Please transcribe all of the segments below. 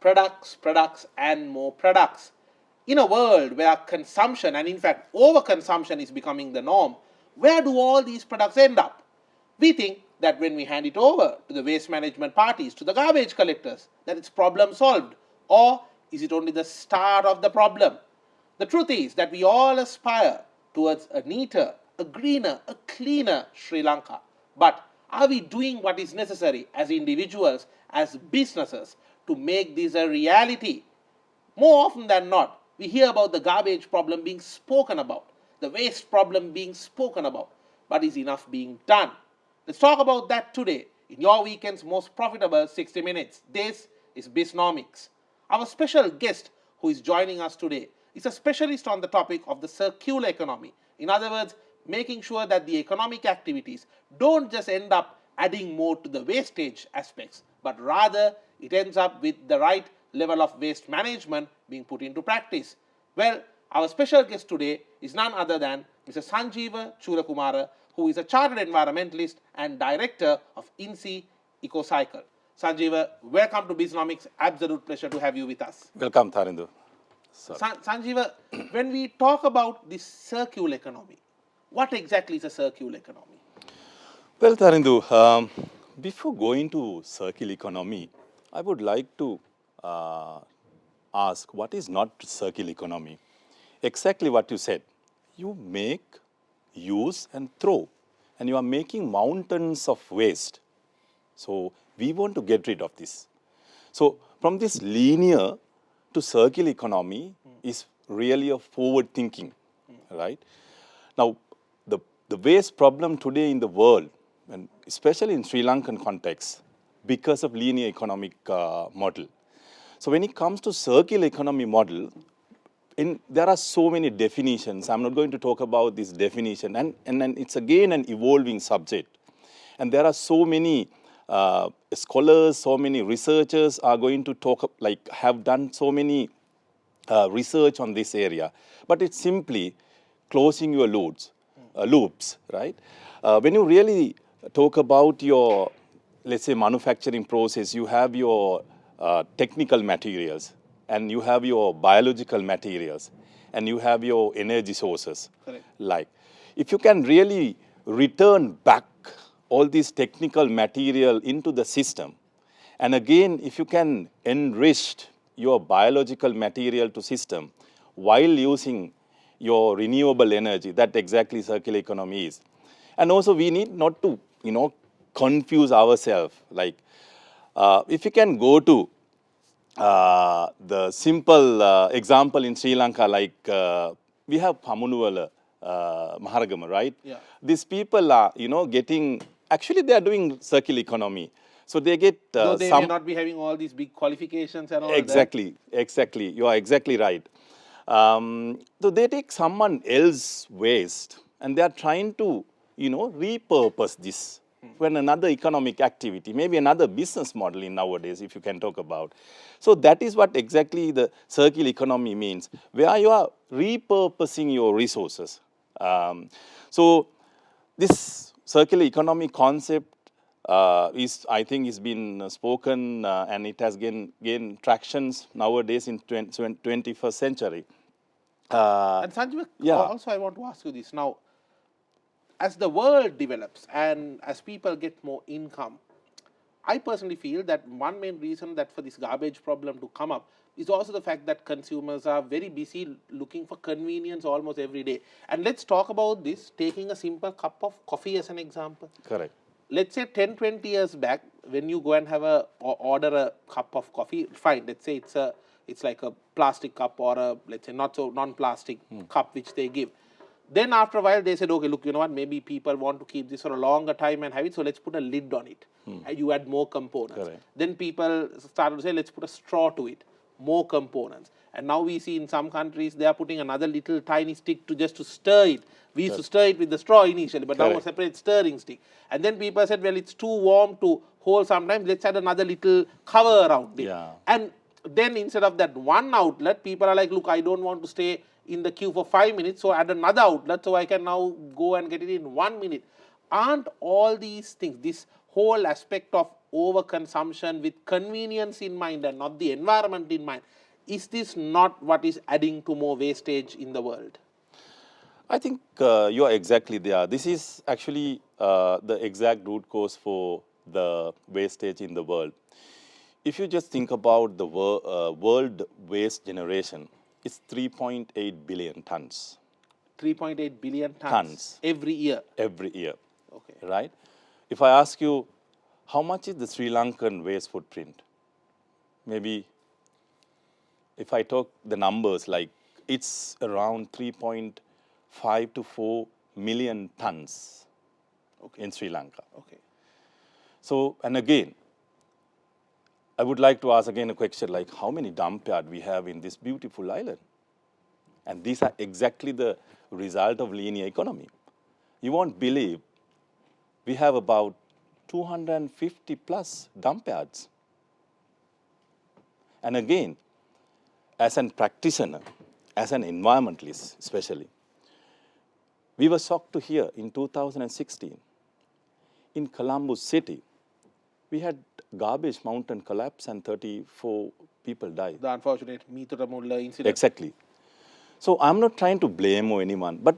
products, products and more products. In a world where consumption and in fact overconsumption is becoming the norm, where do all these products end up? We think that when we hand it over to the waste management parties, to the garbage collectors, that it's problem solved. Or is it only the start of the problem? The truth is that we all aspire towards a neater, a greener, a cleaner Sri Lanka. But are we doing what is necessary as individuals, as businesses, to make this a reality? More often than not, we hear about the garbage problem being spoken about, the waste problem being spoken about, but is enough being done? Let's talk about that today in your weekend's most profitable 60 minutes. This is BIZNOMICS. Our special guest who is joining us today is a specialist on the topic of the circular economy. In other words, making sure that the economic activities don't just end up adding more to the wastage aspects, but rather it ends up with the right level of waste management being put into practice. Well, our special guest today is none other than Mr. Sanjeewa Chulakumara, who is a chartered environmentalist and director of INSEE Ecocycle. Sanjeewa, welcome to BIZNOMICS. Absolute pleasure to have you with us. Welcome, Tharindu. Sanjeewa, when we talk about this circular economy, what exactly is a circular economy? Well, Tharindu, before going to circular economy, I would like to ask what is not circular economy. Exactly what you said. You make, use and throw, and you are making mountains of waste. So we want to get rid of this. So from this linear to circular economy is really a forward thinking, right? Now, the waste problem today in the world, and especially in Sri Lankan context, because of linear economic model. So when it comes to circular economy model, there are so many definitions. I'm not going to talk about this definition, and it's again an evolving subject. And there are so many scholars, so many researchers are going to talk, have done so many research on this area. But it's simply closing your loops, right? When you really talk about your, let's say, manufacturing process, you have your technical materials, and you have your biological materials, and you have your energy sources. Correct. If you can really return back all these technical material into the system, and again, if you can enrich your biological material to system while using your renewable energy, that exactly circular economy is. And also we need not to, confuse ourselves. If you can go to the simple example in Sri Lanka, we have Pamunuwala Maharagama, right? Yeah. These people are, getting, actually they are doing circular economy. So they get Though they may not be having all these big qualifications and all Exactly. You are exactly right. So they take someone else's waste and they are trying to, repurpose this for another economic activity, maybe another business model in nowadays, if you can talk about. So that is what exactly the circular economy means, where you are repurposing your resources. So this circular economy concept I think is been spoken and it has gained tractions nowadays in 21st century. And Sanjeewa, also I want to ask you this. Now, as the world develops and as people get more income, I personally feel that one main reason that for this garbage problem to come up is also the fact that consumers are very busy looking for convenience almost every day. And let's talk about this, taking a simple cup of coffee as an example. Correct. Let's say 10, 20 years back, when you go and have order a cup of coffee, fine, let's say it's like a plastic cup or a, let's say, not so non-plastic cup which they give. Then after a while, they said, okay, look, you know what, maybe people want to keep this for a longer time and have it, so let's put a lid on it. And you add more components. Correct. Then people started to say, let's put a straw to it, more components. And now we see in some countries, they are putting another little tiny stick to stir it. We used to stir it with the straw initially, but now a separate stirring stick. And then people said, well, it's too warm to hold sometimes, let's add another little cover around it. Yeah. And then instead of that one outlet, people are like, look, I don't want to stay in the queue for 5 minutes, so add another outlet so I can now go and get it in 1 minute. Aren't all these things, this whole aspect of overconsumption with convenience in mind and not the environment in mind, is this not what is adding to more wastage in the world? I think you are exactly there. This is actually the exact root cause for the wastage in the world. If you just think about the world waste generation, it's 3.8 billion tons. 3.8 billion tons every year. Every year. Okay. Right? If I ask you, how much is the Sri Lankan waste footprint? Maybe if I talk the numbers, like it's around 3.5 to 4 million tons in Sri Lanka. Okay. So, and again, I would like to ask again a question like how many dump yards we have in this beautiful island? And these are exactly the result of linear economy. You won't believe we have about 250 plus dump yards. And again, as a practitioner, as an environmentalist especially, we were shocked to hear in 2016, in Colombo City, we had garbage mountain collapse and 34 people died. The unfortunate Meeturamulla incident. Exactly. So I'm not trying to blame anyone, but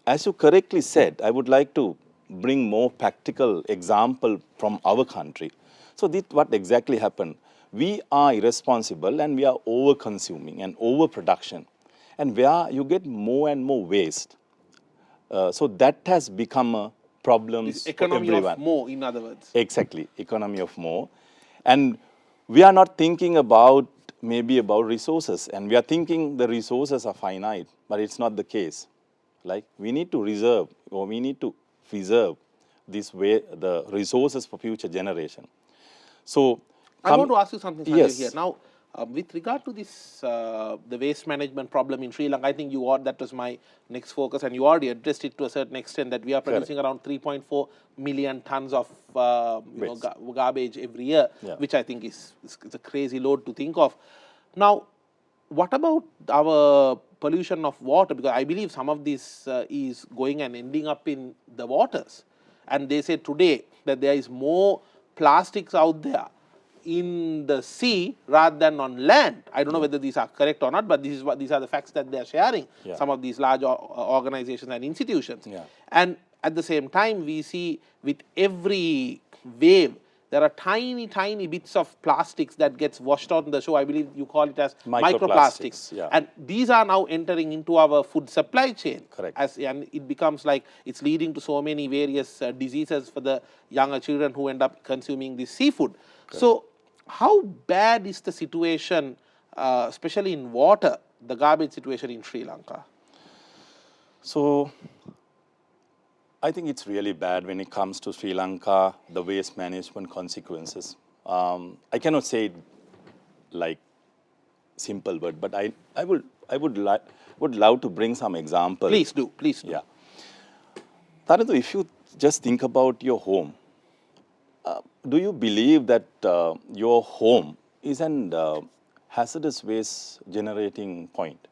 as you correctly said, I would like to bring more practical example from our country. So this, what exactly happened? We are irresponsible and we are over-consuming and overproduction. And where you get more and more waste. So that has become a problem for economy everyone. of more, in other words. Exactly, economy of more. And we are not thinking about maybe about resources, and we are thinking the resources are finite, but it's not the case. Like we need to reserve or we need to preserve this way the resources for future generation. So I want to ask you something, Sanjeewa, yes. here. Now, with regard to this, the waste management problem in Sri Lanka, I think that was my next focus, and you already addressed it to a certain extent that we are producing around 3.4 million tons of garbage every year, which I think is a crazy load to think of. Now, what about our pollution of water? Because I believe some of this is going and ending up in the waters. And they say today that there is more plastics out there in the sea rather than on land. I don't know whether these are correct or not, but these are the facts that they are sharing, some of these large organizations and institutions. And at the same time, we see with every wave, there are tiny, tiny bits of plastics that gets washed out on the shore. I believe you call it as microplastics. And these are now entering into our food supply chain. Correct. And it becomes like it's leading to so many various diseases for the younger children who end up consuming this seafood. Correct. So how bad is the situation, especially in water, the garbage situation in Sri Lanka? So I think it's really bad when it comes to Sri Lanka, the waste management consequences. I cannot say it like simple word, but I would love to bring some examples. Please do. Yeah. Tarantu, if you just think about your home, do you believe that your home is an hazardous waste generating point?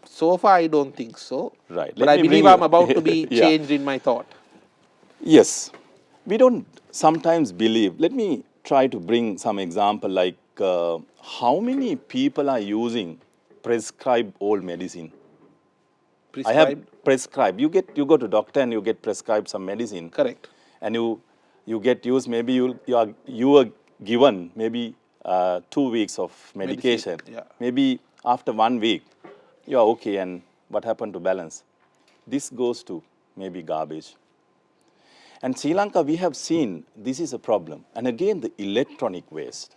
So far, I don't think so. Right. But I believe I'm about to be changed in my thought. Yes. We don't sometimes believe. Let me try to bring some example like how many people are using prescribed old medicine? Prescribed? I have prescribed. You go to doctor and you get prescribed some medicine. Correct. And you get used, maybe you are given maybe 2 weeks of medication. Maybe after 1 week, you are okay, and what happened to balance? This goes to maybe garbage. And Sri Lanka, we have seen this is a problem. And again, the electronic waste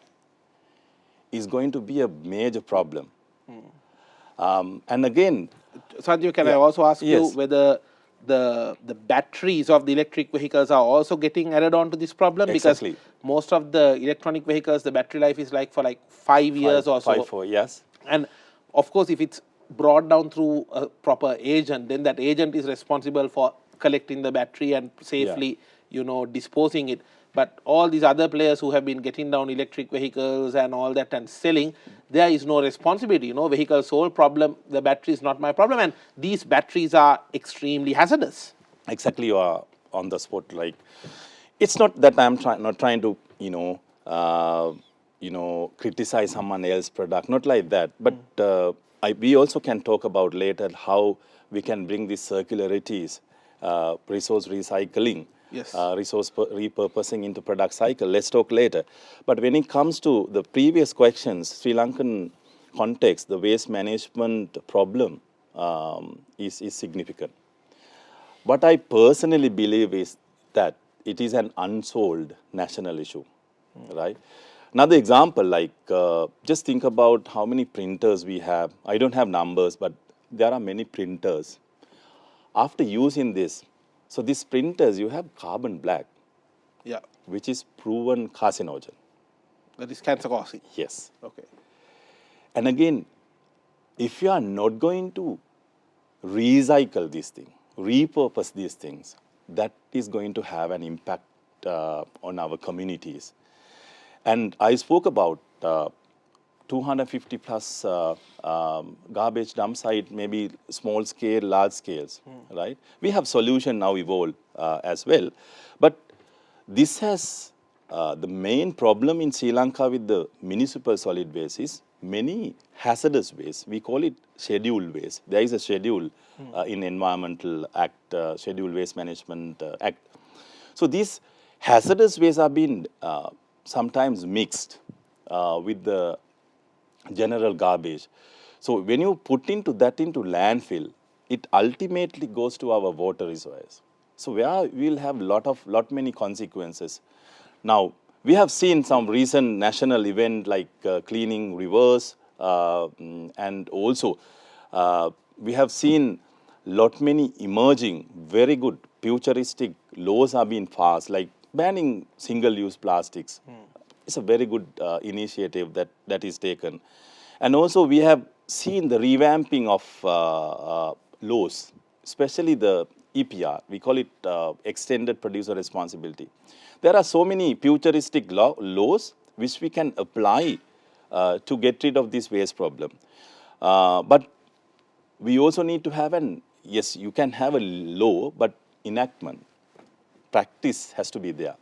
is going to be a major problem. And again, Sanjeewa, can I also ask you whether the batteries of the electric vehicles are also getting added on to this problem? Exactly. Because most of the electronic vehicles, the battery life is like for 5 years or so. 4 years. And of course, if it's brought down through a proper agent, then that agent is responsible for collecting the battery and safely, disposing it. But all these other players who have been getting down electric vehicles and all that and selling, there is no responsibility. Vehicle sold, problem, the battery is not my problem. And these batteries are extremely hazardous. Exactly, you are on the spot. Like It's not that I'm not trying to, criticize someone else's product, not like that. But we also can talk about later how we can bring these circularities, resource recycling, Yes. resource repurposing into product cycle. Let's talk later. But when it comes to the previous questions, Sri Lankan context, the waste management problem is significant. What I personally believe is that it is an unsolved national issue, right? Another example, like just think about how many printers we have. I don't have numbers, but there are many printers. After using this, so these printers, you have carbon black, Yeah. which is proven carcinogen. That is cancer causing. Yes. Okay. And again, if you are not going to recycle these things, repurpose these things, that is going to have an impact on our communities. And I spoke about 250 plus garbage dump site, maybe small scale, large scales, right? We have solution now evolved as well. But this has the main problem in Sri Lanka with the municipal solid waste is many hazardous waste. We call it scheduled waste. There is a schedule in Environmental Act, Scheduled Waste Management Act. So these hazardous waste are being sometimes mixed with the general garbage. So when you put into landfill, it ultimately goes to our water reservoirs. So where we will have lot many consequences. Now we have seen some recent national event like cleaning rivers, and also we have seen lot many emerging very good futuristic laws are being passed, like banning single-use plastics. It's a very good initiative that is taken. And also we have seen the revamping of laws, especially the EPR. We call it Extended Producer Responsibility. There are so many futuristic laws which we can apply to get rid of this waste problem. But we also need to have yes, you can have a law, but enactment, practice has to be there.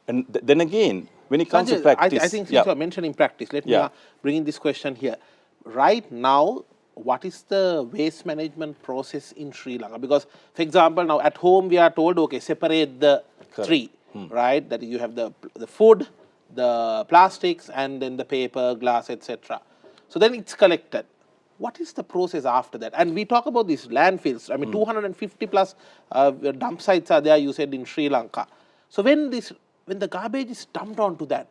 And then again, when it comes to Sanjay, practice, I think since you are mentioning practice, let me bring in this question here. Right now, what is the waste management process in Sri Lanka? Because, for example, now at home we are told, okay, separate the three, right? That you have the food, the plastics, and then the paper, glass, etc. So then it's collected. What is the process after that? And we talk about these landfills. I mean, 250 plus dump sites are there, you said, in Sri Lanka. So when the garbage is dumped onto that,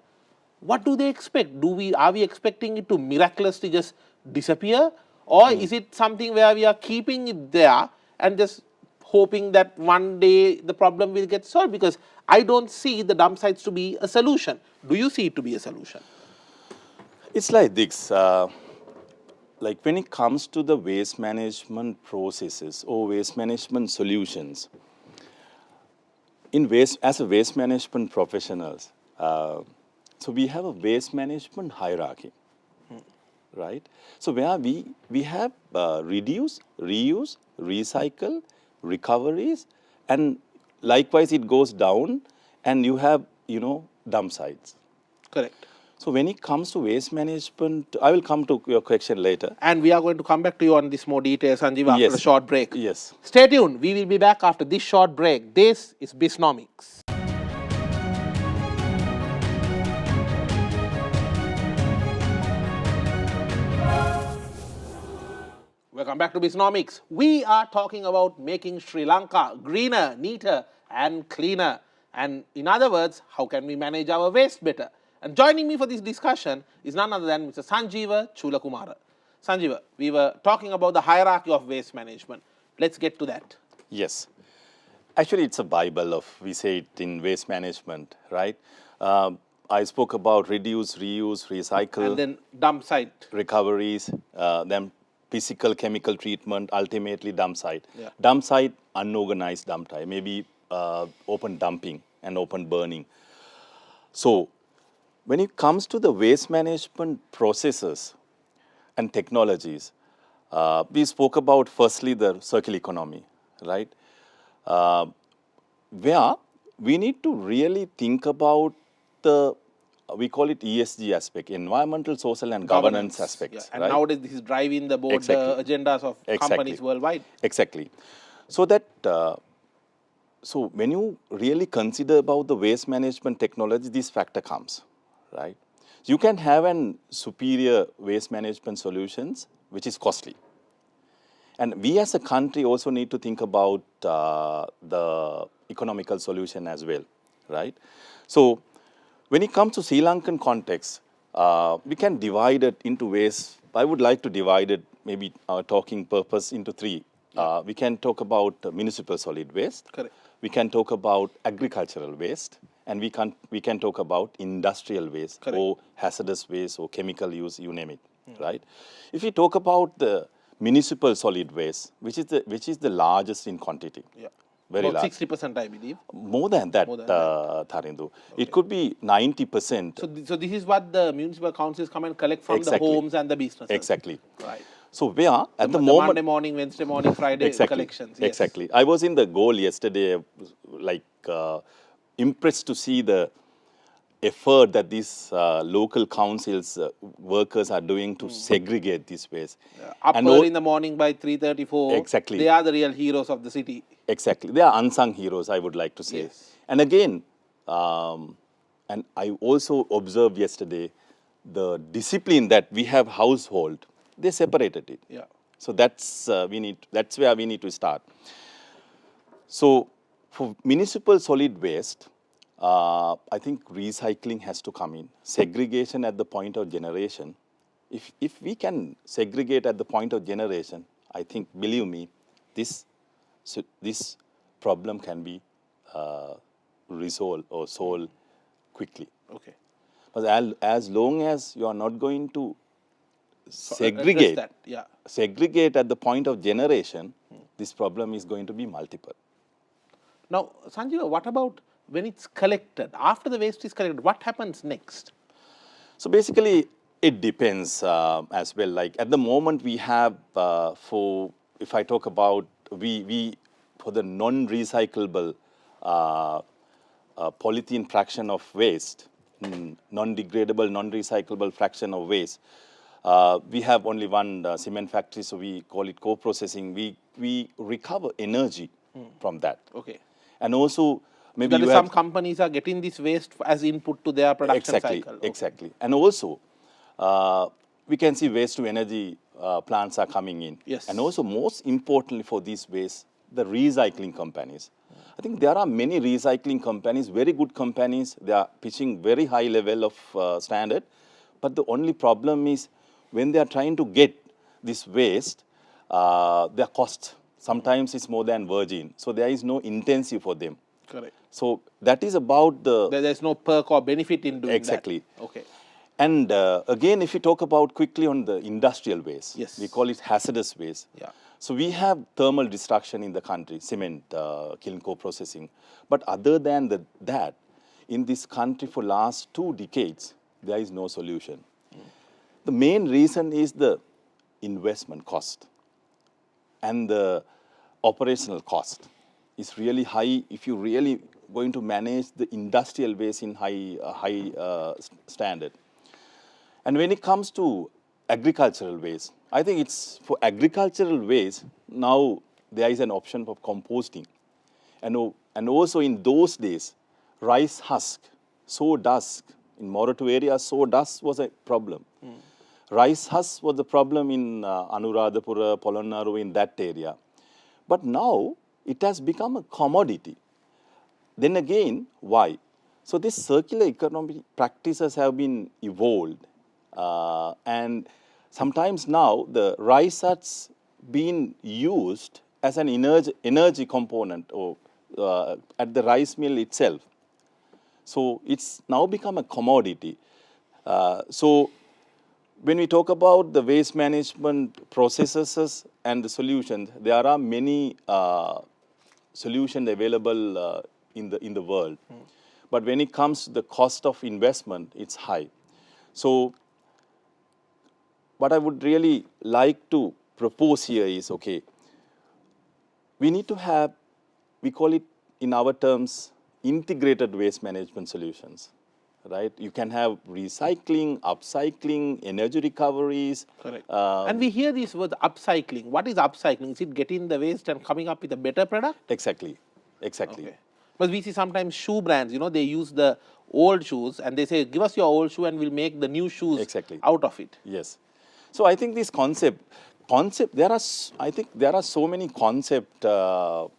what do they expect? Are we expecting it to miraculously just disappear? Or is it something where we are keeping it there and just hoping that one day the problem will get solved? Because I don't see the dump sites to be a solution. Do you see it to be a solution? it's like this. Like when it comes to the waste management processes or waste management solutions, as a waste management professionals, so we have a waste management hierarchy, right? So where we have reduce, reuse, recycle, recoveries, and likewise it goes down, and you have dump sites. Correct. So when it comes to waste management, I will come to your question later. And we are going to come back to you on this more details, Sanjeewa, after a short break. Yes. Stay tuned. We will be back after this short break. This is BIZNOMICS. Welcome back to BIZNOMICS. We are talking about making Sri Lanka greener, neater, and cleaner. And in other words, how can we manage our waste better? And joining me for this discussion is none other than Mr. Sanjeewa Chulakumara. Sanjeewa, we were talking about the hierarchy of waste management. Let's get to that. Yes. Actually, it's a Bible we say it in waste management, right? I spoke about reduce, reuse, recycle. And then dump site. Recoveries, then physical, chemical treatment, ultimately dump site. Yeah. Dump site, unorganized dump site, maybe open dumping and open burning. So when it comes to the waste management processes and technologies, we spoke about firstly the circular economy, right? Where we need to really think about the, we call it ESG aspect, environmental, social and governance aspects. And right? nowadays this is driving the board Exactly. agendas of companies worldwide. Exactly. So that, so when you really consider about the waste management technology, this factor comes, right? You can have an superior waste management solutions, which is costly. And we as a country also need to think about the economical solution as well, right? So when it comes to Sri Lankan context, we can divide it into ways. I would like to divide it, maybe our talking purpose, into three. We can talk about municipal solid waste. Correct. We can talk about agricultural waste, and we can talk about industrial waste. Correct. Or hazardous waste or chemical use, you name it, right? If we talk about the municipal solid waste, which is the largest in quantity. Yeah. Very About large. 60%, I believe. More than that, Tharindu. It could be 90%. So this is what the municipal councils come and collect from the homes and the businesses. Exactly. Right. So we are at the The moment. Monday morning, Wednesday morning, Friday collections. Yes. Exactly. I was in the goal yesterday, like impressed to see the effort that these local councils workers are doing to segregate this waste. Up And early in the morning by 3:34. Exactly. They are the real heroes of the city. Exactly. They are unsung heroes, I would like to say. Yes. And again, and I also observed yesterday the discipline that we have household, they separated it. Yeah. So that's where we need to start. So for municipal solid waste, I think recycling has to come in. Segregation at the point of generation. If we can segregate at the point of generation, I think, believe me, this problem can be resolved or solved quickly. Okay. But as long as you are not going to Address that. Yeah. segregate at the point of generation, this problem is going to be multiple. Now, Sanjeewa, what about when it's collected? After the waste is collected, what happens next? So basically, it depends as well. Like at the moment, we have if I talk about for the non-recyclable polythene fraction of waste, non-degradable, non-recyclable fraction of waste. We have only one cement factory, so we call it co-processing. We recover energy from that. Okay. And also, maybe So some companies are getting this waste as input to their production cycle. Okay. Exactly. And also, we can see waste to energy plants are coming in. Yes. And also, most importantly for these waste, the recycling companies. I think there are many recycling companies, very good companies. They are pitching very high level of standard. But the only problem is when they are trying to get this waste, their cost sometimes is more than virgin. So there is no intensive for them. Correct. So that is about There's no perk or benefit in doing exactly. that. Okay. And again, if we talk about quickly on the industrial waste, yes, we call it hazardous waste. Yeah. So we have thermal destruction in the country, cement, kiln co-processing. But other than that, in this country for last 2 decades, there is no solution. The main reason is the investment cost and the operational cost is really high if you really going to manage the industrial waste in high standard. And when it comes to agricultural waste, I think it's for agricultural waste, now there is an option for composting. And also in those days, rice husk, sawdust, in Moratu area, sawdust was a problem. Rice husk was the problem in Anuradhapura, Polonnaru, in that area. But now it has become a commodity. Then again, why? So these circular economy practices have been evolved. And sometimes now the rice husk being used as an energy component or at the rice mill itself. So it's now become a commodity. So when we talk about the waste management processes and the solutions, there are many solutions available in the world. But when it comes to the cost of investment, it's high. So what I would really like to propose here is, okay, we need to have, we call it in our terms, integrated waste management solutions, right? You can have recycling, upcycling, energy recoveries. Correct. And we hear these words upcycling. What is upcycling? Is it getting the waste and coming up with a better product? Exactly, exactly. Okay. But we see sometimes shoe brands, they use the old shoes and they say, give us your old shoe and we'll make the new shoes Exactly. out of it. Yes. So I think this concept, I think there are so many concepts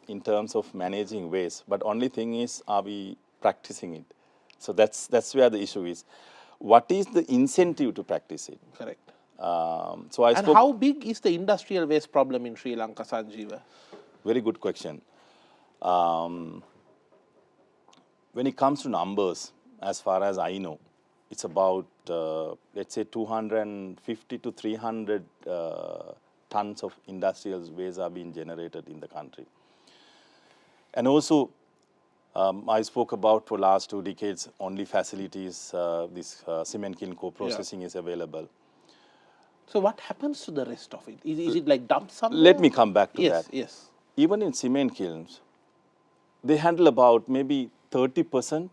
in terms of managing waste, but only thing is, are we practicing it? So that's where the issue is. What is the incentive to practice it? Correct. So I And spoke. how big is the industrial waste problem in Sri Lanka, Sanjeewa? Very good question. When it comes to numbers, as far as I know, it's about, let's say, 250 to 300 tons of industrial waste are being generated in the country. And also, I spoke about for last 2 decades, only facilities, this cement kiln co-processing is available. So what happens to the rest of it? Is it like dumped somewhere? Let me come back to Yes, that. yes. Even in cement kilns, they handle about maybe 30%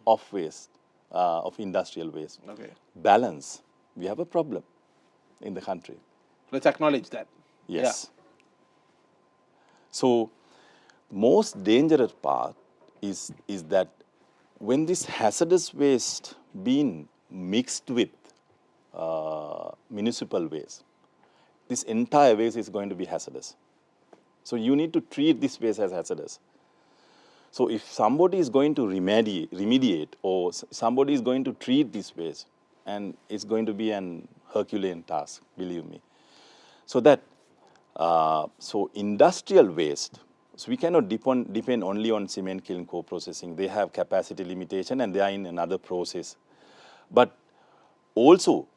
of waste, of industrial waste. Okay. Balance, we have a problem in the country. Let's acknowledge that. Yes. So, most dangerous part is that when this hazardous waste being mixed with municipal waste, this entire waste is going to be hazardous. So, you need to treat this waste as hazardous. So, if somebody is going to remediate or somebody is going to treat this waste, and it's going to be an Herculean task, believe me. So that, so industrial waste, so we cannot depend only on cement kiln co-processing. They have capacity limitation and they are in another process. But also,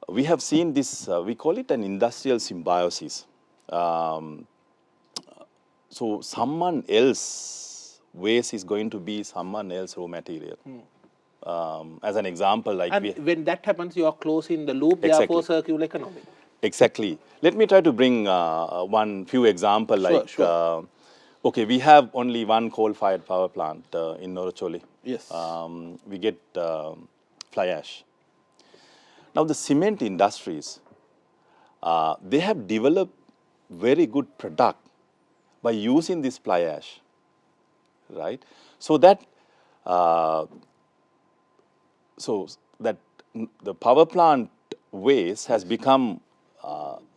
we have seen this, we call it an industrial symbiosis. So someone else waste is going to be someone else raw material. As an example, like And when that happens, you are closing the loop, Exactly. therefore circular economy. Exactly. Let me try to bring one few example. Sure. Okay, we have only one coal-fired power plant in Norocholi. Yes. We get fly ash. Now the cement industries, they have developed very good product by using this fly ash, right? So that the power plant waste has become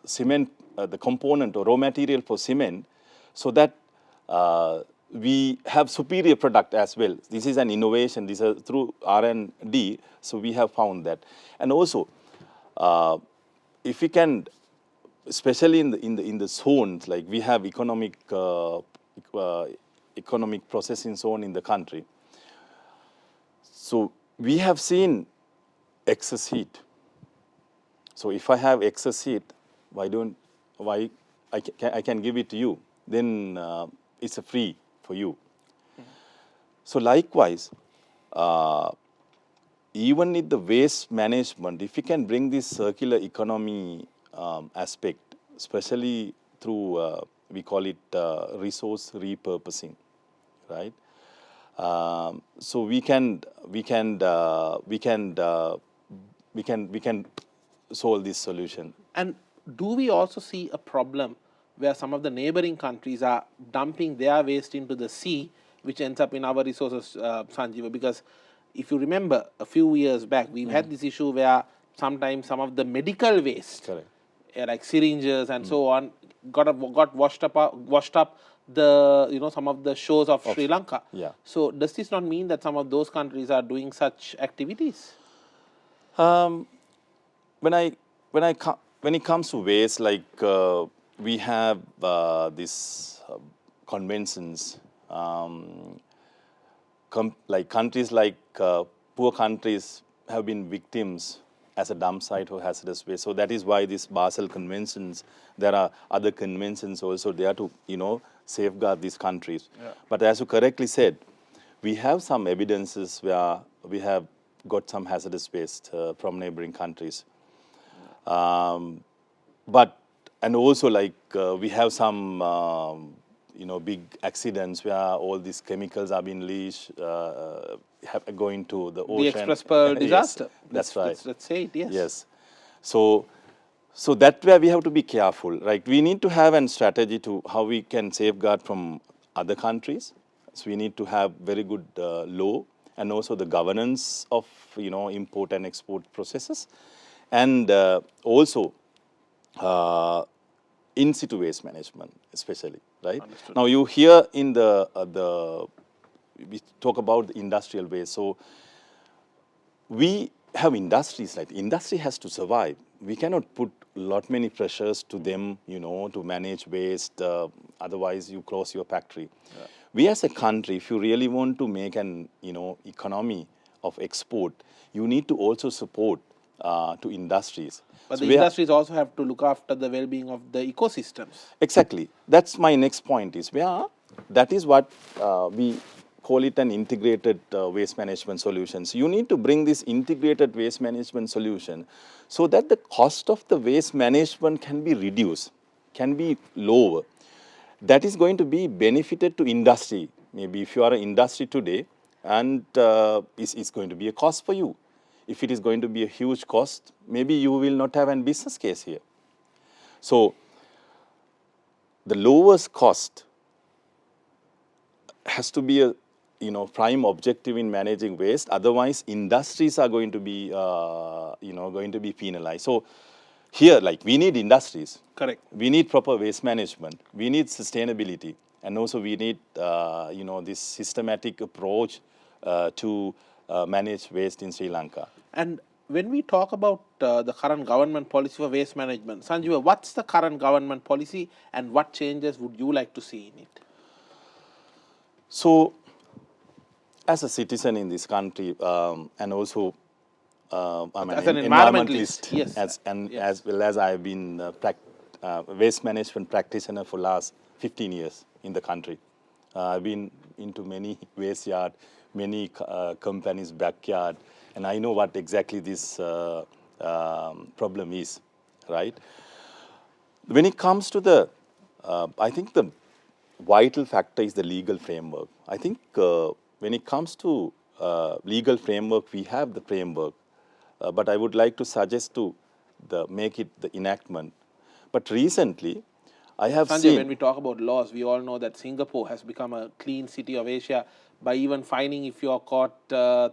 cement, the component or raw material for cement, so that we have superior product as well. This is an innovation. This is through R&D. So we have found that, and also if we can, especially in the zones, like we have economic processing zone in the country. So we have seen excess heat. So if I have excess heat, why I can give it to you? Then it's a free for you. So likewise, even in the waste management, if we can bring this circular economy aspect, especially through we call it resource repurposing, right? So we can solve this solution. And do we also see a problem where some of the neighboring countries are dumping their waste into the sea, which ends up in our resources, Sanjeewa? Because if you remember, a few years back, we've had this issue where sometimes some of the medical waste, Correct. Like syringes and so on, got washed up the some of the shores of Sri Lanka. Yeah. So does this not mean that some of those countries are doing such activities? When it comes to waste, like we have these conventions, like countries like poor countries have been victims as a dump site for hazardous waste. So that is why these Basel conventions, there are other conventions also there to safeguard these countries. Yeah. But as you correctly said, we have some evidences where we have got some hazardous waste from neighboring countries. But and also like we have some big accidents where all these chemicals are being leached, going to the ocean. The Express Pearl disaster. Yes, that's right. Let's say it, yes. Yes. So that way we have to be careful, right? We need to have a strategy to how we can safeguard from other countries. So we need to have very good law and also the governance of, import and export processes. And also in situ waste management, especially, right? Understood. Now you hear in we talk about the industrial waste. So we have industries, like industry has to survive. We cannot put many pressures to them, to manage waste. Otherwise, you close your factory. Yeah. We as a country, if you really want to make an, economy of export, you need to also support to industries. But so the industries also have to look after the well-being of the ecosystems. Exactly. That's my next point is that is what we call it an integrated waste management solutions. You need to bring this integrated waste management solution so that the cost of the waste management can be reduced, can be lower. That is going to be benefited to industry. Maybe if you are an industry today, and it's going to be a cost for you. If it is going to be a huge cost, maybe you will not have a business case here. So the lowest cost has to be a prime objective in managing waste. Otherwise, industries are going to be penalized. So here, we need industries. Correct. We need proper waste management. We need sustainability, and also we need this systematic approach to manage waste in Sri Lanka. And when we talk about the current government policy for waste management, Sanjeewa, what's the current government policy and what changes would you like to see in it? So, as a citizen in this country, and also I'm as an environmentalist, yes, as well as I've been waste management practitioner for last 15 years in the country. I've been into many waste yard, many companies' backyard, and I know what exactly this problem is, right? When it comes to I think the vital factor is the legal framework. I think when it comes to legal framework, we have the framework, but I would like to suggest to make it the enactment. But recently, I have Sanjay, seen... when we talk about laws, we all know that Singapore has become a clean city of Asia by even fining if you are caught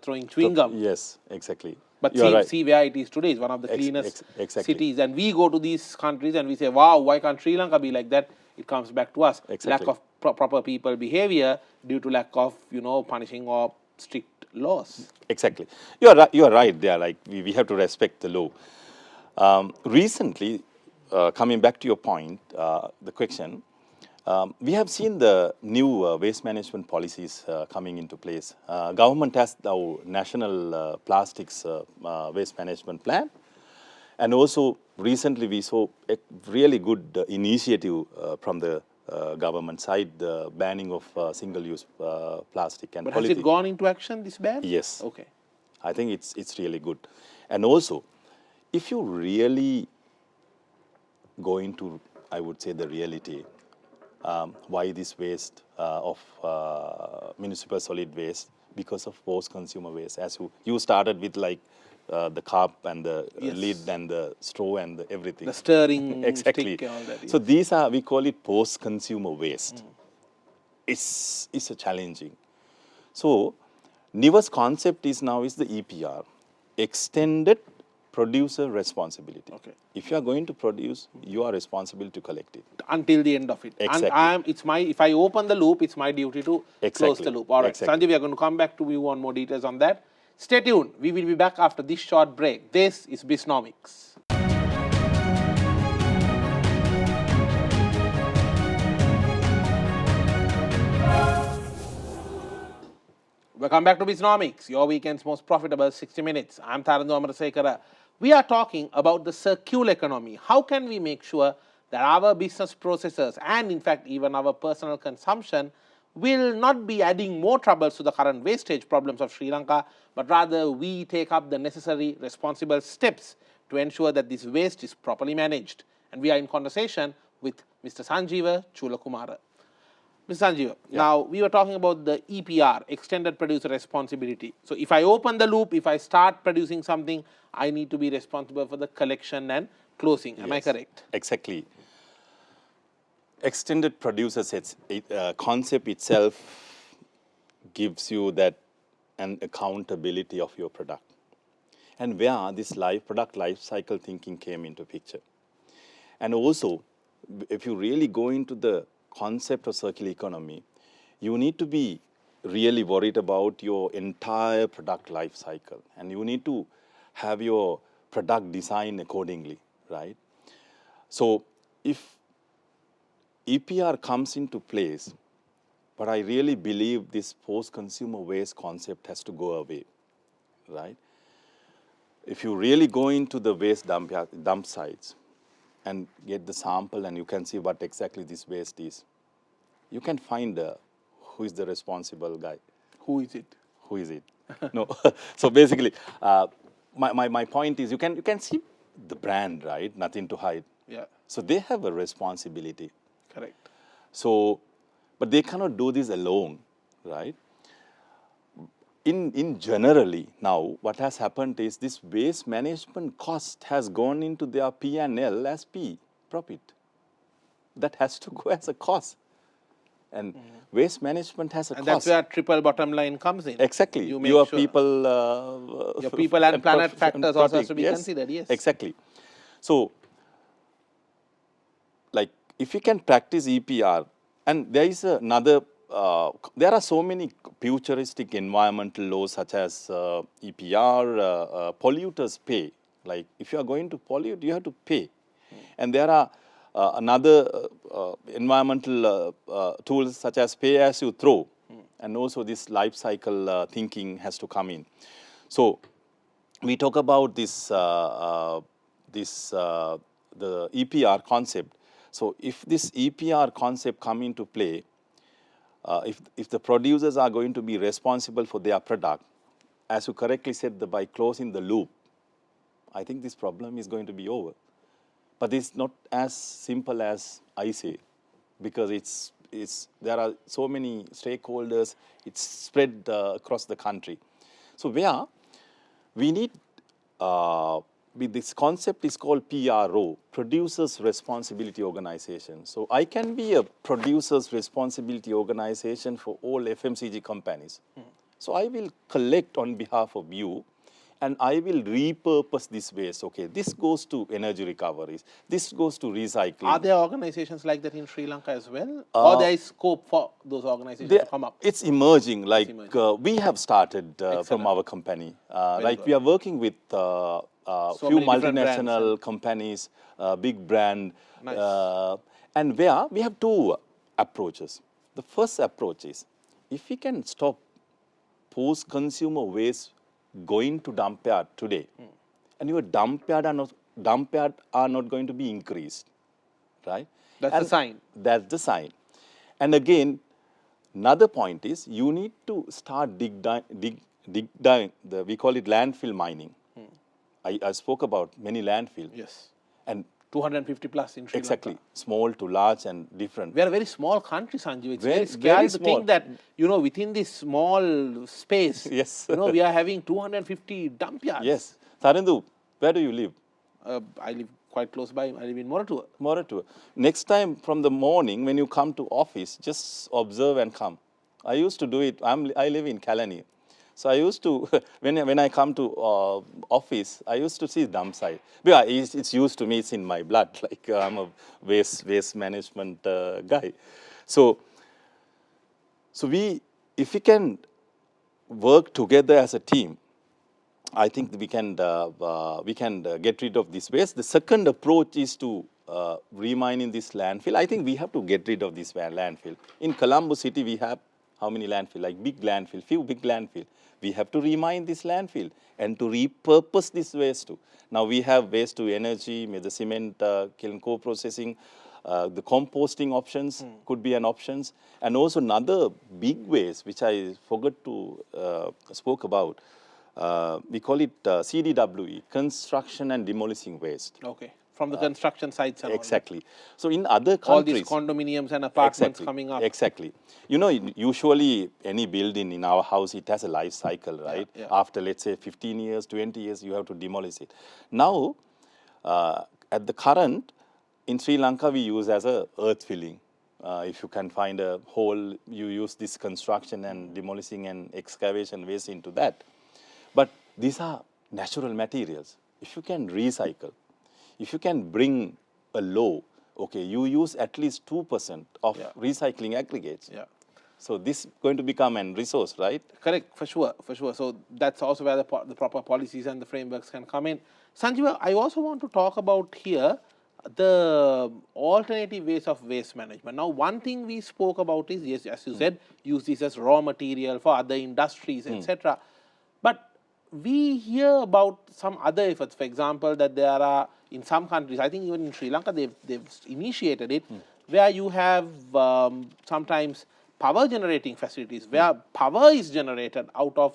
throwing chewing gum. Yes, exactly. But see where it is today. It's one of the cleanest cities. And we go to these countries and we say, wow, why can't Sri Lanka be like that? It comes back to us. Exactly. Lack of proper people behavior due to lack of, punishing or strict laws. Exactly. You are right there. We have to respect the law. Recently, coming back to your point, the question, we have seen the new waste management policies coming into place. Government has the national plastics waste management plan, and also recently we saw a really good initiative from the government side, the banning of single-use plastic and But polythene. Has it gone into action, this ban? Yes. Okay. I think it's really good. And also, if you really go into, I would say, the reality, why this waste of municipal solid waste? Because of post-consumer waste. As you started with the cup and the lid and the straw and everything. The stirring exactly. stick and all that. Yes. So these are, we call it post-consumer waste. It's a challenging. So newest concept is the EPR, Extended Producer Responsibility. Okay. If you are going to produce, you are responsible to collect it. Until the end of it. Exactly. And if I open the loop, it's my duty to close the loop. All right. Exactly. Sanjay, we are going to come back to you on more details on that. Stay tuned. We will be back after this short break. This is BIZNOMICS. Welcome back to BIZNOMICS, your weekend's most profitable 60 minutes. I'm Tharandu Amarasekara. We are talking about the circular economy. How can we make sure that our business processes and, in fact, even our personal consumption will not be adding more troubles to the current wastage problems of Sri Lanka, but rather we take up the necessary responsible steps to ensure that this waste is properly managed. And we are in conversation with Mr. Sanjeewa Chulakumara. Ms. Sanjeewa, now we were talking about the EPR, Extended Producer Responsibility. So if I open the loop, if I start producing something, I need to be responsible for the collection and closing. Am I correct? Exactly. Extended producer sets, concept itself gives you that an accountability of your product. And where this product life cycle thinking came into picture. And also, if you really go into the concept of circular economy, you need to be really worried about your entire product life cycle. And you need to have your product design accordingly, right? So if EPR comes into place, but I really believe this post-consumer waste concept has to go away, right? If you really go into the waste dump sites and get the sample and you can see what exactly this waste is, you can find who is the responsible guy. Who is it? Who is it? No. So basically, my point is you can see the brand, right? Nothing to hide. Yeah. So they have a responsibility. Correct. So, but they cannot do this alone, right? In generally now, what has happened is this waste management cost has gone into their P&L as P, profit. That has to go as a cost. And waste management has a cost. And that's where triple bottom line comes in. Exactly. You make Your sure people... your people and planet factors also has to be considered, yes. Exactly. So, like, if you can practice EPR, and there is another... there are so many futuristic environmental laws such as EPR, polluters pay. Like if you are going to pollute, you have to pay. And there are another environmental tools such as pay as you throw. And also this life cycle thinking has to come in. So we talk about this, the EPR concept. So if this EPR concept come into play, if the producers are going to be responsible for their product, as you correctly said, by closing the loop, I think this problem is going to be over. But it's not as simple as I say, because there are so many stakeholders, it's spread across the country. So where we need, this concept is called PRO, Producers Responsibility Organization. So I can be a Producers Responsibility Organization for all FMCG companies. So I will collect on behalf of you, and I will repurpose this waste. Okay, this goes to energy recoveries. This goes to recycling. Are there organizations like that in Sri Lanka as well? Or there is scope for those organizations to come up? It's emerging. Like we have started from our company. Like we are working with few multinational companies, big brand. Nice. And where we have two approaches. The first approach is, if we can stop post-consumer waste going to dump yard today, and your dump yard are not going to be increased, right? That's the sign. That's the sign. And again, another point is you need to start dig down. We call it landfill mining. I spoke about many landfills. Yes. And 250 plus in Sri exactly, Lanka. small to large and different. We are a very small country, Sanjeev. It's very scary to think that, within this small space, yes. We are having 250 dump yards. Yes. Sarindu, where do you live? I live quite close by. I live in Moratua. Moratua. Next time from the morning when you come to office, just observe and come. I used to do it. I live in Kalani. So I used to, when I come to office, I used to see dump site. Yeah, it's used to me, it's in my blood. Like I'm a waste management guy. So if we can work together as a team, I think we can get rid of this waste. The second approach is to remining this landfill. I think we have to get rid of this landfill. In Colombo city, we have how many landfill? Like big landfill, few big landfill. We have to remind this landfill and to repurpose this waste too. Now we have waste to energy, the cement kiln co-processing, the composting options could be an options. And also another big waste, which I forgot to spoke about, we call it CDWE, construction and demolishing waste. Okay. from the construction sites and exactly. So in other all these countries, condominiums and apartments coming up. exactly. You know, usually any building in our house, it has a life cycle, right? yeah. After, let's say, 15 years, 20 years, you have to demolish it. Now, at the current, in Sri Lanka, we use as a earth filling. If you can find a hole, you use this construction and demolishing and excavation waste into that. But these are natural materials. If you can recycle, if you can bring a law, okay, you use at least 2% of recycling aggregates. Yeah. So this is going to become a resource, right? Correct, for sure, for sure. So that's also where the proper policies and the frameworks can come in. Sanjeewa, I also want to talk about here the alternative ways of waste management. Now, one thing we spoke about is, yes, as you said, use this as raw material for other industries, etc. But we hear about some other efforts. For example, that there are in some countries, I think even in Sri Lanka, they've initiated it, where you have sometimes power generating facilities where power is generated out of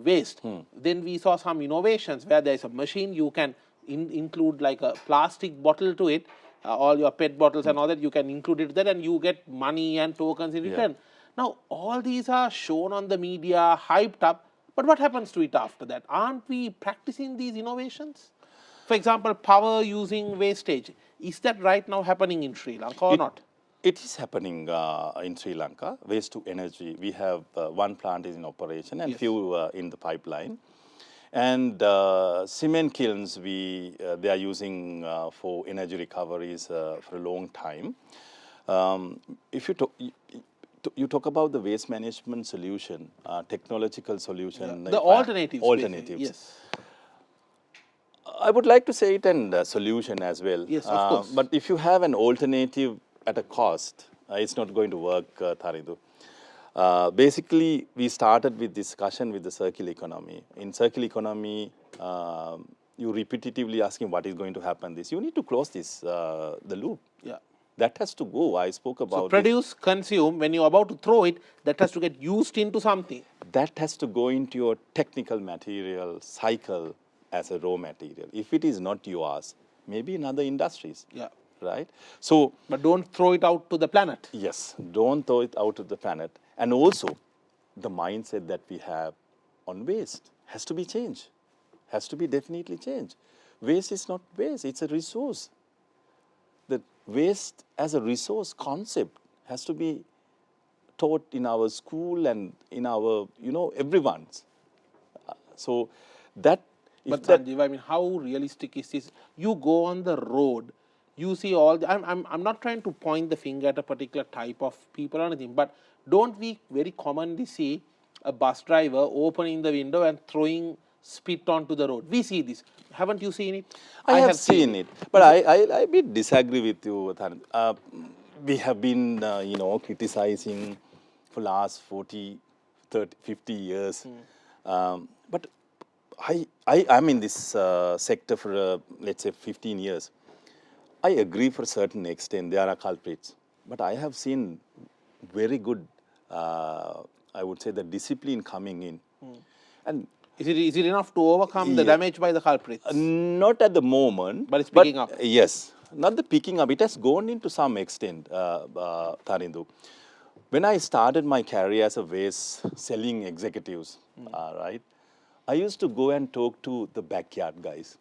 waste. Then we saw some innovations where there's a machine you can include like a plastic bottle to it, all your PET bottles and all that, you can include it there and you get money and tokens in return. Now, all these are shown on the media, hyped up, but what happens to it after that? Aren't we practicing these innovations? For example, power using wastage. Is that right now happening in Sri Lanka or not? It is happening in Sri Lanka, waste to energy. We have one plant is in operation and few in the pipeline. And cement kilns, they are using for energy recoveries for a long time. If you talk about the waste management solution, technological solution. The alternatives. Alternatives. Yes. I would like to say it and solution as well. Yes, of course. But if you have an alternative at a cost, it's not going to work, Tharidu. Basically, we started with discussion with the circular economy. In circular economy, you repetitively asking what is going to happen. You need to close the loop. Yeah. That has to go. I spoke about. So produce, consume. When you're about to throw it, that has to get used into something. That has to go into your technical material cycle as a raw material. If it is not yours, maybe in other industries. Yeah. Right. So. But don't throw it out to the planet. Yes. Don't throw it out of the planet. And also, the mindset that we have on waste has to be changed. Has to be definitely changed. Waste is not waste. It's a resource. The waste as a resource concept has to be taught in our school and in our, everyone's. So that. But Sanjeev, I mean, how realistic is this? You go on the road, you see all the, I'm not trying to point the finger at a particular type of people or anything, but don't we very commonly see a bus driver opening the window and throwing spit onto the road? We see this. Haven't you seen it? I have seen it. But I bit disagree with you, Tharan. We have been, criticizing for last 40, 30, 50 years. But I'm in this sector for, let's say, 15 years. I agree for a certain extent, there are culprits. But I have seen very good, I would say, the discipline coming in. And is it enough to overcome the damage by the culprits? Not at the moment. But it's picking up. Yes. Not the picking up. It has gone into some extent, Tharindu. When I started my career as a waste selling executives, right, I used to go and talk to the backyard guys.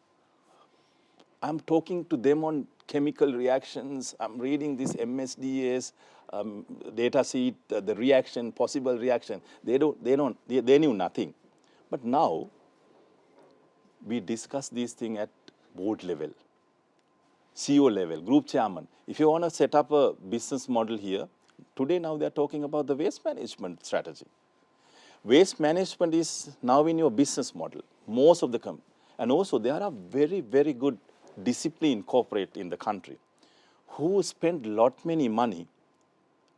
I'm talking to them on chemical reactions. I'm reading this MSDA's data sheet, the reaction, possible reaction. They knew nothing. But now, we discuss these things at board level, CEO level, group chairman. If you want to set up a business model here, today now they're talking about the waste management strategy. Waste management is now in your business model, most of the company. And also there are very, very good disciplined corporate in the country who spend many money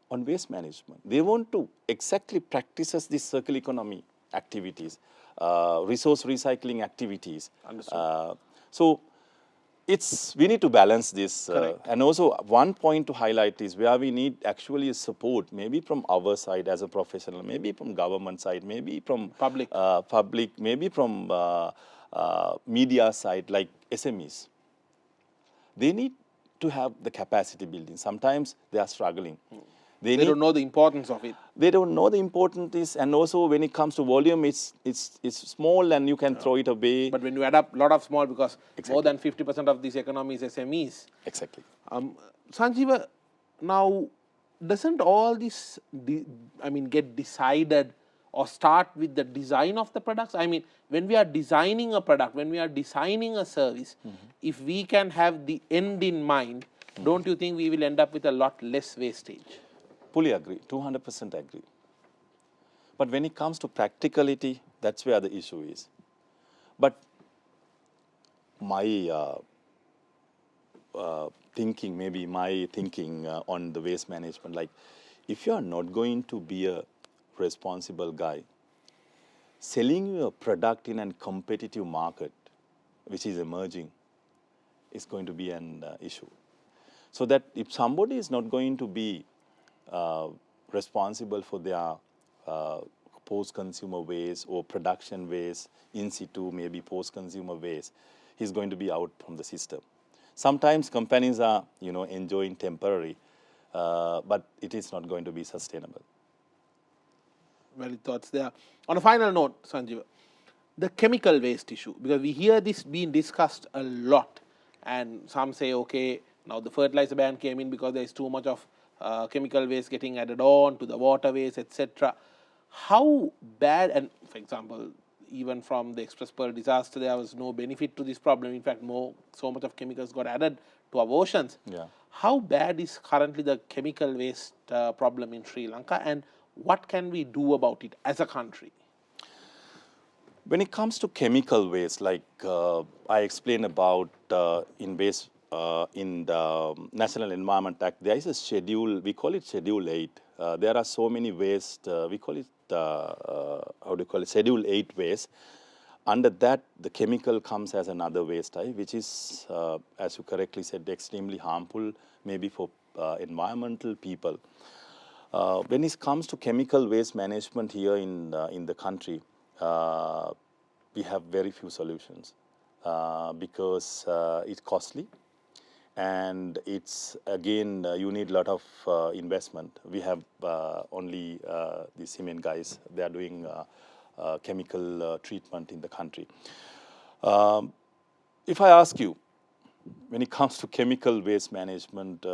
on waste management. They want to exactly practice these circular economy activities, resource recycling activities. So we need to balance this. And also one point to highlight is where we need actually support, maybe from our side as a professional, maybe from government side, maybe from public, maybe from media side like SMEs. they need to have the capacity building. Sometimes they are struggling. They don't know the importance of it. They don't know the importance, and also when it comes to volume, it's small and you can throw it away. But when you add up a lot of small, because more Exactly. than 50% of this economy is SMEs. Exactly. Sanjeewa, now doesn't all this, get decided or start with the design of the products? I mean, when we are designing a product, when we are designing a service, if we can have the end in mind, don't you think we will end up with a lot less wastage? Fully agree, 200% agree. But when it comes to practicality, that's where the issue is. But my thinking on the waste management, like if you are not going to be a responsible guy, selling your product in a competitive market, which is emerging, is going to be an issue. So that if somebody is not going to be responsible for their post-consumer waste or production waste, in situ, maybe post-consumer waste, he's going to be out from the system. Sometimes companies are, enjoying temporary, but it is not going to be sustainable. Valid thoughts there. On a final note, Sanjeewa, the chemical waste issue, because we hear this being discussed a lot, and some say, okay, now the fertilizer ban came in because there is too much of chemical waste getting added on to the waterways, etc. How bad, and for example, even from the Express Pearl disaster, there was no benefit to this problem. In fact, so much of chemicals got added to our oceans. Yeah. How bad is currently the chemical waste problem in Sri Lanka, and what can we do about it as a country? When it comes to chemical waste, like I explained about in the National Environment Act, there is a schedule, we call it Schedule 8. There are so many waste, we call it, Schedule 8 waste. Under that, the chemical comes as another waste type, which is, as you correctly said, extremely harmful, maybe for environmental people. When it comes to chemical waste management here in the country, we have very few solutions because it's costly, and it's again you need a lot of investment. We have only the cement guys; they are doing chemical treatment in the country. If I ask you, when it comes to chemical waste management,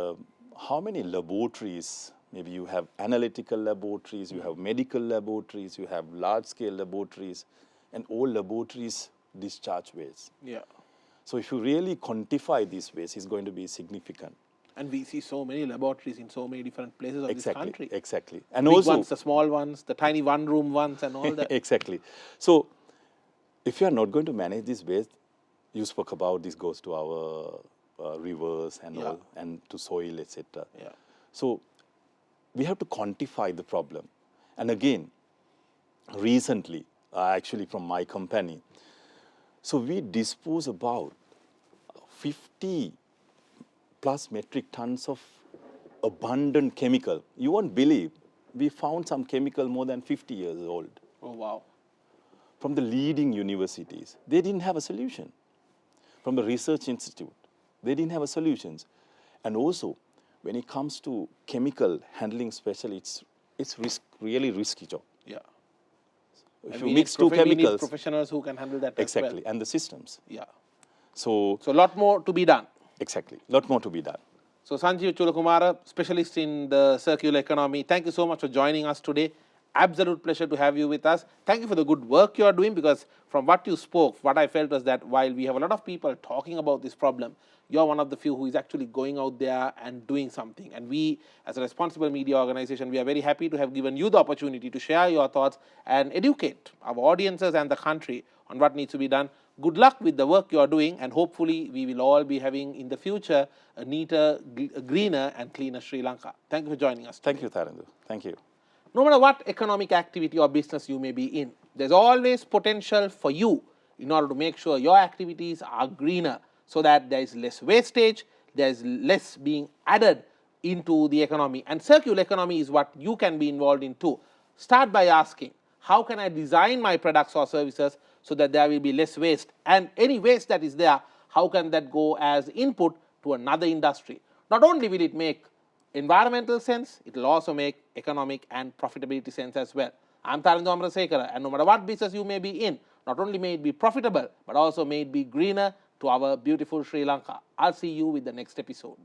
how many laboratories? Maybe you have analytical laboratories, you have medical laboratories, you have large-scale laboratories, and all laboratories discharge waste. Yeah. So if you really quantify this waste, it's going to be significant. And we see so many laboratories in so many different places of this country. Exactly. And Big also ones, the small ones, the tiny one-room ones, and all that. Exactly. So if you are not going to manage this waste, you spoke about this goes to our rivers and all, and to soil, etc. Yeah. So we have to quantify the problem. And again, recently, actually from my company, so we dispose about 50 plus metric tons of abundant chemical. You won't believe, we found some chemical more than 50 years old. Oh, wow. From the leading universities. They didn't have a solution. From the research institute, they didn't have a solutions. And also, when it comes to chemical handling, especially, it's really risky job. Yeah. If you mix two chemicals, we need professionals who can handle that exactly, as well. and the systems. Yeah. So a lot more to be done. Exactly, a lot more to be done. So Sanjeewa Chulakumara, specialist in the circular economy, thank you so much for joining us today. Absolute pleasure to have you with us. Thank you for the good work you are doing, because from what you spoke, what I felt was that while we have a lot of people talking about this problem, you are one of the few who is actually going out there and doing something. And we, as a responsible media organization, we are very happy to have given you the opportunity to share your thoughts and educate our audiences and the country on what needs to be done. Good luck with the work you are doing, and hopefully we will all be having in the future a neater, greener and cleaner Sri Lanka. Thank you for joining us today. Thank you, Tharandu. Thank you. No matter what economic activity or business you may be in, there's always potential for you in order to make sure your activities are greener, so that there is less wastage, there is less being added into the economy. And circular economy is what you can be involved in too. Start by asking, how can I design my products or services so that there will be less waste? And any waste that is there, how can that go as input to another industry. Not only will it make environmental sense, it will also make economic and profitability sense as well. I'm Tharindra Amarasekara, and no matter what business you may be in, not only may it be profitable, but also may it be greener to our beautiful Sri Lanka. I'll see you with the next episode.